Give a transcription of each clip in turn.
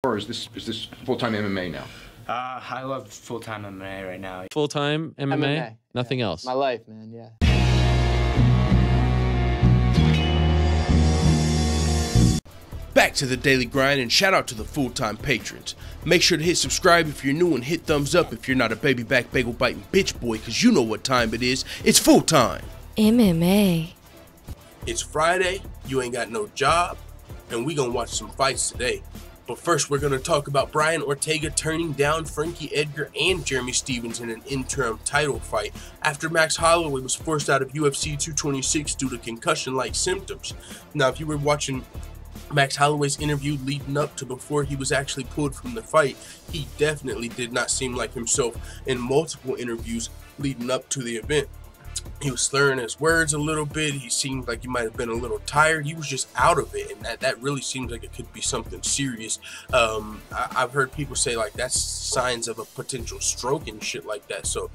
Or is this full-time MMA now? I love full-time MMA right now. Full-time MMA? MMA, Nothing yeah. else? My life, man, yeah. Back to the daily grind, and shout out to the full-time patrons. Make sure to hit subscribe if you're new and hit thumbs up if you're not a baby back bagel biting bitch boy, cause you know what time it is. It's full time. MMA. It's Friday, you ain't got no job, and we gonna watch some fights today. But first, we're gonna talk about Brian Ortega turning down Frankie Edgar and Jeremy Stephens in an interim title fight after Max Holloway was forced out of UFC 226 due to concussion-like symptoms. Now, if you were watching Max Holloway's interview leading up to before he was actually pulled from the fight, he definitely did not seem like himself in multiple interviews leading up to the event. He was slurring his words a little bit. He seemed like he might have been a little tired. He was just out of it, and that really seems like it could be something serious. I've heard people say like that's signs of a potential stroke and shit like that. So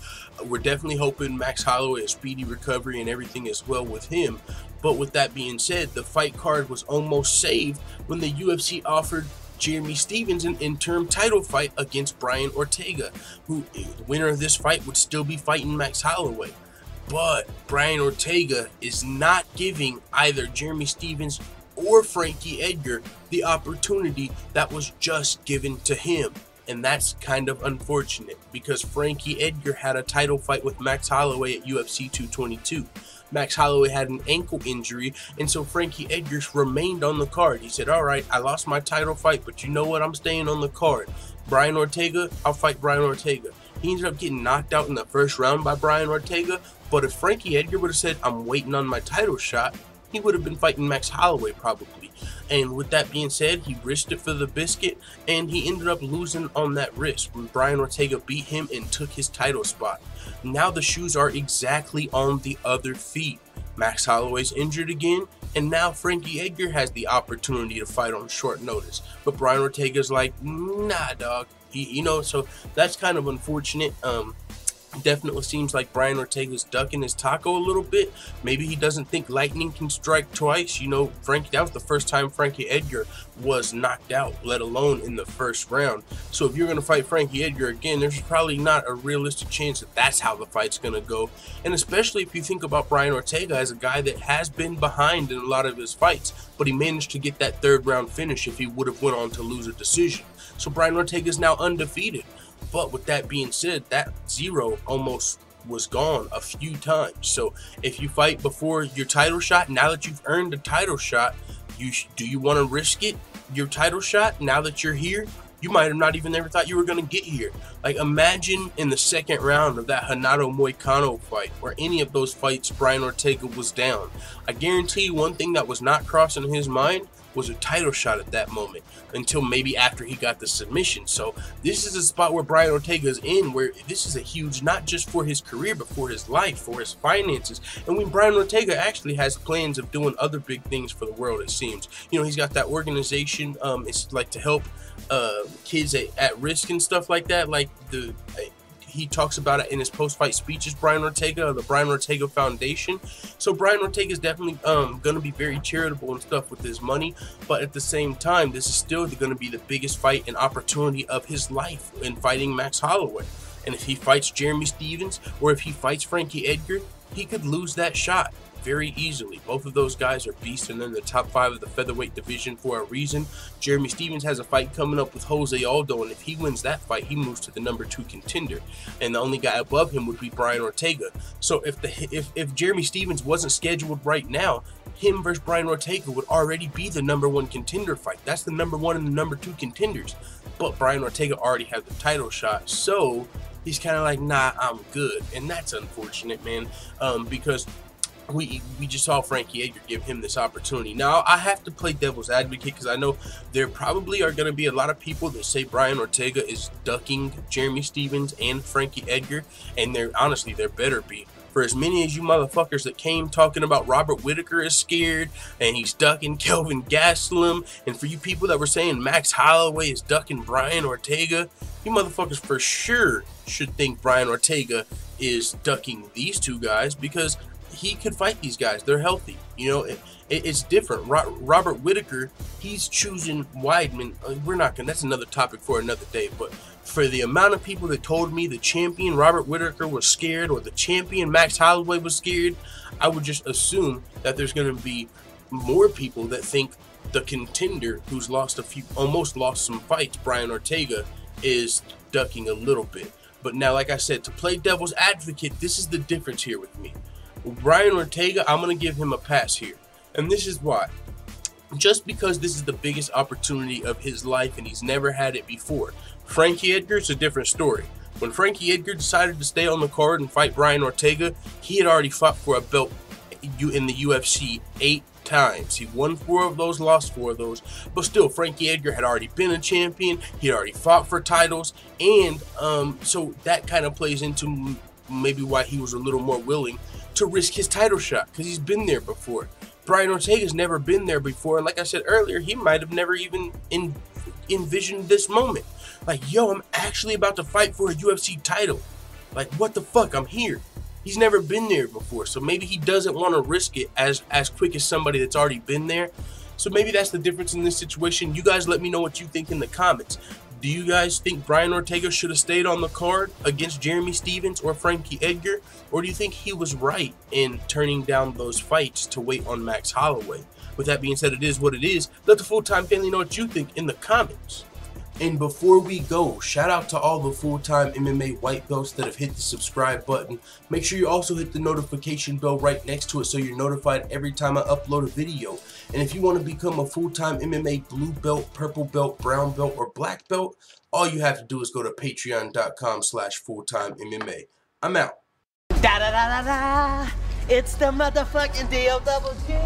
we're definitely hoping Max Holloway a speedy recovery and everything is well with him. But with that being said, the fight card was almost saved when the UFC offered Jeremy Stephens an interim title fight against Brian Ortega, who the winner of this fight would still be fighting Max Holloway. But Brian Ortega is not giving either Jeremy Stephens or Frankie Edgar the opportunity that was just given to him. And that's kind of unfortunate because Frankie Edgar had a title fight with Max Holloway at UFC 222. Max Holloway had an ankle injury, and so Frankie Edgar remained on the card. He said, all right, I lost my title fight, but you know what? I'm staying on the card. Brian Ortega, I'll fight Brian Ortega. He ended up getting knocked out in the first round by Brian Ortega, but if Frankie Edgar would have said, I'm waiting on my title shot, he would have been fighting Max Holloway probably. And with that being said, he risked it for the biscuit, and he ended up losing on that risk when Brian Ortega beat him and took his title spot. Now the shoes are exactly on the other feet. Max Holloway's injured again, and now Frankie Edgar has the opportunity to fight on short notice. But Brian Ortega's like, nah, dog. So that's kind of unfortunate. Definitely seems like Brian Ortega's ducking his taco a little bit. Maybe he doesn't think lightning can strike twice. That was the first time Frankie Edgar was knocked out, let alone in the first round. So if you're going to fight Frankie Edgar again, there's probably not a realistic chance that that's how the fight's going to go. And especially if you think about Brian Ortega as a guy that has been behind in a lot of his fights, but he managed to get that third round finish if he would have went on to lose a decision. So Brian Ortega is now undefeated. But with that being said, that zero almost was gone a few times. So if you fight before your title shot, now that you've earned a title shot, do you want to risk it, your title shot, now that you're here? You might have not even ever thought you were going to get here. Like, imagine in the second round of that Renato Moicano fight, or any of those fights Brian Ortega was down. I guarantee you one thing that was not crossing his mind was a title shot at that moment, until maybe after he got the submission. So this is a spot where Brian Ortega is in, where this is a huge, not just for his career, but for his life, for his finances. And when Brian Ortega actually has plans of doing other big things for the world, it seems. He's got that organization, it's like to help kids at risk and stuff like that. Like he talks about it in his post-fight speeches, Brian Ortega, the Brian Ortega Foundation. So Brian Ortega is definitely going to be very charitable and stuff with his money, but at the same time, this is still going to be the biggest fight and opportunity of his life in fighting Max Holloway. And if he fights Jeremy Stephens, or if he fights Frankie Edgar, he could lose that shot very easily. Both of those guys are beasts, and they're in the top 5 of the featherweight division for a reason. Jeremy Stephens has a fight coming up with Jose Aldo, and if he wins that fight, he moves to the number 2 contender, and the only guy above him would be Brian Ortega. So if Jeremy Stephens wasn't scheduled right now, him versus Brian Ortega would already be the number 1 contender fight. That's the number 1 and the number 2 contenders. But Brian Ortega already has the title shot, so he's kind of like, nah, I'm good. And that's unfortunate, man, because we just saw Frankie Edgar give him this opportunity. Now, I have to play devil's advocate because I know there probably are going to be a lot of people that say Brian Ortega is ducking Jeremy Stephens and Frankie Edgar, and honestly, there better be. For as many as you motherfuckers that came talking about Robert Whitaker is scared and he's ducking Kelvin Gastelum, and for you people that were saying Max Holloway is ducking Brian Ortega, you motherfuckers for sure should think Brian Ortega is ducking these two guys, because he could fight these guys. They're healthy. You know, it's different. Robert Whittaker, he's choosing Weidman. We're not gonna. That's another topic for another day. But for the amount of people that told me the champion Robert Whittaker was scared, or the champion Max Holloway was scared, I would just assume that there's gonna be more people that think the contender who's almost lost some fights, Brian Ortega, is ducking a little bit. But now, like I said, to play devil's advocate, this is the difference here with me. Brian Ortega, I'm going to give him a pass here. And this is why. Just because this is the biggest opportunity of his life and he's never had it before. Frankie Edgar's a different story. When Frankie Edgar decided to stay on the card and fight Brian Ortega, he had already fought for a belt in the UFC 8 times. He won 4 of those, lost 4 of those, but still Frankie Edgar had already been a champion. He had already fought for titles, and so that kind of plays into maybe why he was a little more willing to risk his title shot, because he's been there before. Brian Ortega's never been there before, and like I said earlier, he might have never even envisioned this moment. Like, yo, I'm actually about to fight for a UFC title. Like, what the fuck, I'm here. He's never been there before, so maybe he doesn't want to risk it as quick as somebody that's already been there. So maybe that's the difference in this situation. You guys let me know what you think in the comments. Do you guys think Brian Ortega should have stayed on the card against Jeremy Stephens or Frankie Edgar? Or do you think he was right in turning down those fights to wait on Max Holloway? With that being said, it is what it is. Let the full-time family know what you think in the comments. And before we go, shout out to all the full-time MMA white belts that have hit the subscribe button. Make sure you also hit the notification bell right next to it so you're notified every time I upload a video. And if you want to become a full-time MMA blue belt, purple belt, brown belt, or black belt, all you have to do is go to patreon.com/fulltimemma. I'm out. Da da da da da! It's the motherfucking DOWG!